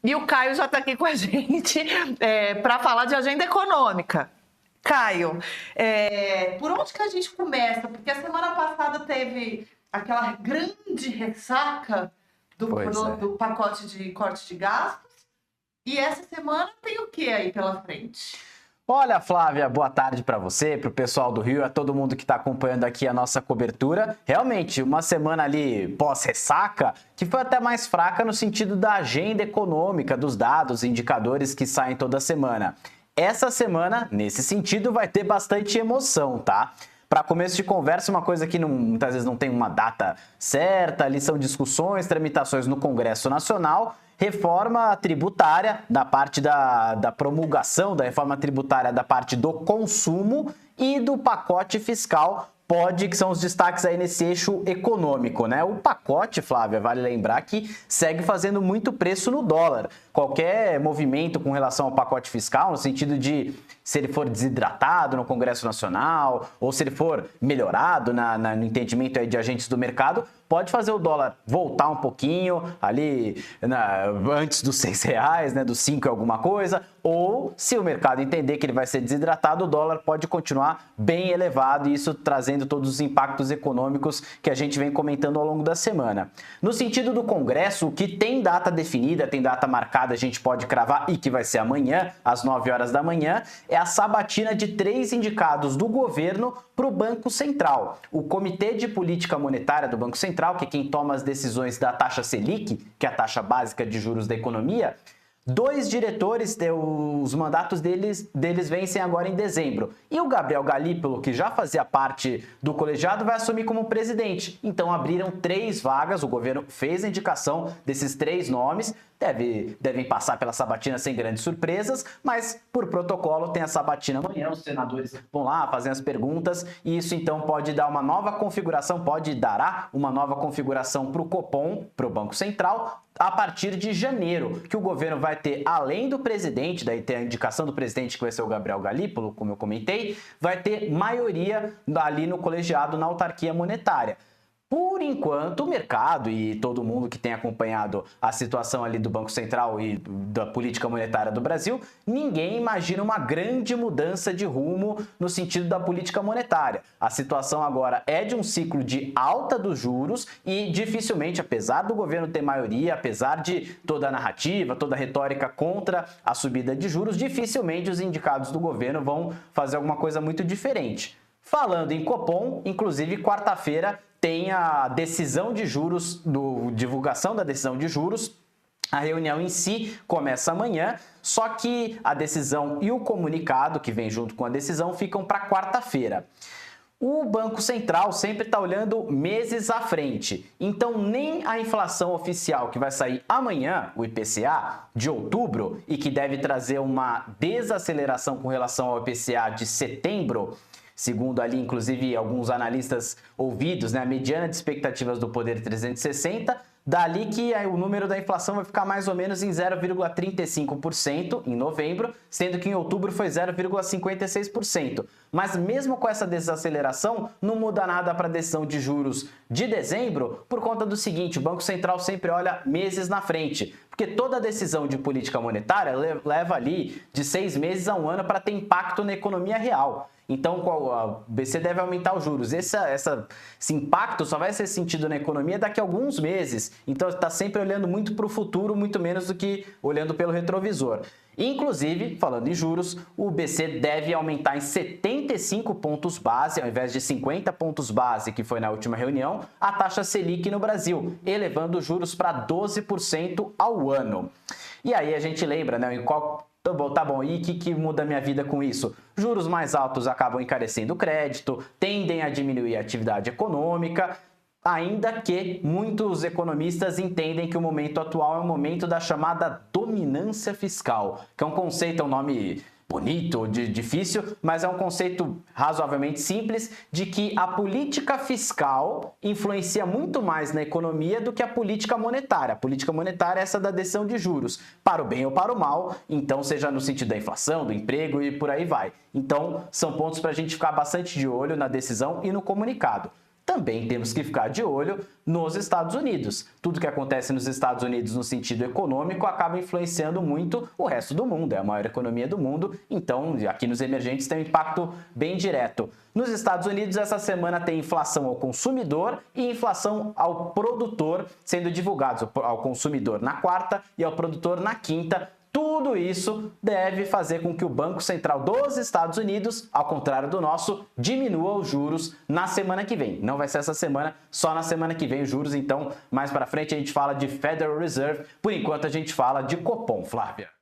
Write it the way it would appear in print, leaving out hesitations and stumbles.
E o Caio já está aqui com a gente para falar de agenda econômica. Caio, por onde que a gente começa? Porque a semana passada teve aquela grande ressaca do pacote de corte de gastos. E essa semana tem o que aí pela frente? Olha, Flávia, boa tarde para você, para o pessoal do Rio, a todo mundo que está acompanhando aqui a nossa cobertura. Realmente, uma semana ali pós-ressaca, que foi até mais fraca no sentido da agenda econômica, dos dados, indicadores que saem toda semana. Essa semana, nesse sentido, vai ter bastante emoção, tá? Para começo de conversa, uma coisa que muitas vezes não tem uma data certa, ali são discussões, tramitações no Congresso Nacional, reforma tributária, da parte da promulgação da reforma tributária da parte do consumo e do pacote fiscal, que são os destaques aí nesse eixo econômico, né? O pacote, Flávia, vale lembrar que segue fazendo muito preço no dólar. Qualquer movimento com relação ao pacote fiscal, no sentido de se ele for desidratado no Congresso Nacional ou se ele for melhorado no entendimento aí de agentes do mercado, pode fazer o dólar voltar um pouquinho ali antes dos R$6, né, dos 5 e alguma coisa, ou se o mercado entender que ele vai ser desidratado, o dólar pode continuar bem elevado, e isso trazendo todos os impactos econômicos que a gente vem comentando ao longo da semana. No sentido do Congresso, o que tem data definida, tem data marcada, a gente pode cravar, e que vai ser amanhã, às 9 horas da manhã, é a sabatina de 3 indicados do governo para o Banco Central. O Comitê de Política Monetária do Banco Central, que é quem toma as decisões da taxa Selic, que é a taxa básica de juros da economia, 2 diretores, os mandatos deles vencem agora em dezembro. E o Gabriel Galípolo, que já fazia parte do colegiado, vai assumir como presidente. Então abriram 3 vagas, o governo fez a indicação desses 3 nomes, devem passar pela sabatina sem grandes surpresas, mas por protocolo tem a sabatina amanhã, os senadores vão lá fazendo as perguntas, e isso então pode dar uma nova configuração, dará uma nova configuração para o Copom, para o Banco Central, a partir de janeiro, que o governo vai ter, além do presidente, daí tem a indicação do presidente que vai ser o Gabriel Galípolo, como eu comentei, vai ter maioria ali no colegiado, na autarquia monetária. Por enquanto, o mercado e todo mundo que tem acompanhado a situação ali do Banco Central e da política monetária do Brasil, ninguém imagina uma grande mudança de rumo no sentido da política monetária. A situação agora é de um ciclo de alta dos juros e dificilmente, apesar do governo ter maioria, apesar de toda a narrativa, toda a retórica contra a subida de juros, dificilmente os indicados do governo vão fazer alguma coisa muito diferente. Falando em Copom, inclusive quarta-feira tem a decisão de juros, divulgação da decisão de juros. A reunião em si começa amanhã, só que a decisão e o comunicado que vem junto com a decisão ficam para quarta-feira. O Banco Central sempre está olhando meses à frente, então nem a inflação oficial que vai sair amanhã, o IPCA, de outubro, e que deve trazer uma desaceleração com relação ao IPCA de setembro, segundo ali, inclusive, alguns analistas ouvidos, né, a mediana de expectativas do Poder 360, dali que o número da inflação vai ficar mais ou menos em 0,35% em novembro, sendo que em outubro foi 0,56%. Mas mesmo com essa desaceleração, não muda nada para a decisão de juros de dezembro, por conta do seguinte: o Banco Central sempre olha meses na frente, porque toda decisão de política monetária leva ali de 6 meses a 1 ano para ter impacto na economia real. Então, o BC deve aumentar os juros. Esse impacto só vai ser sentido na economia daqui a alguns meses. Então, está sempre olhando muito para o futuro, muito menos do que olhando pelo retrovisor. Inclusive, falando em juros, o BC deve aumentar em 75 pontos base, ao invés de 50 pontos base, que foi na última reunião, a taxa Selic no Brasil, elevando os juros para 12% ao ano. E aí a gente lembra, né, tá bom, e o que muda a minha vida com isso? Juros mais altos acabam encarecendo o crédito, tendem a diminuir a atividade econômica, ainda que muitos economistas entendem que o momento atual é um momento da chamada dominância fiscal, que é um conceito, é um nome bonito, difícil, mas é um conceito razoavelmente simples de que a política fiscal influencia muito mais na economia do que a política monetária. A política monetária é essa da decisão de juros, para o bem ou para o mal, então seja no sentido da inflação, do emprego e por aí vai. Então, são pontos para a gente ficar bastante de olho na decisão e no comunicado. também temos que ficar de olho nos Estados Unidos. Tudo que acontece nos Estados Unidos no sentido econômico acaba influenciando muito o resto do mundo, é a maior economia do mundo, então aqui nos emergentes tem um impacto bem direto. Nos Estados Unidos, essa semana tem inflação ao consumidor e inflação ao produtor sendo divulgados, ao consumidor na quarta e ao produtor na quinta. Tudo isso deve fazer com que o Banco Central dos Estados Unidos, ao contrário do nosso, diminua os juros na semana que vem. Não vai ser essa semana, só na semana que vem os juros. Então, mais para frente a gente fala de Federal Reserve. Por enquanto a gente fala de Copom, Flávia.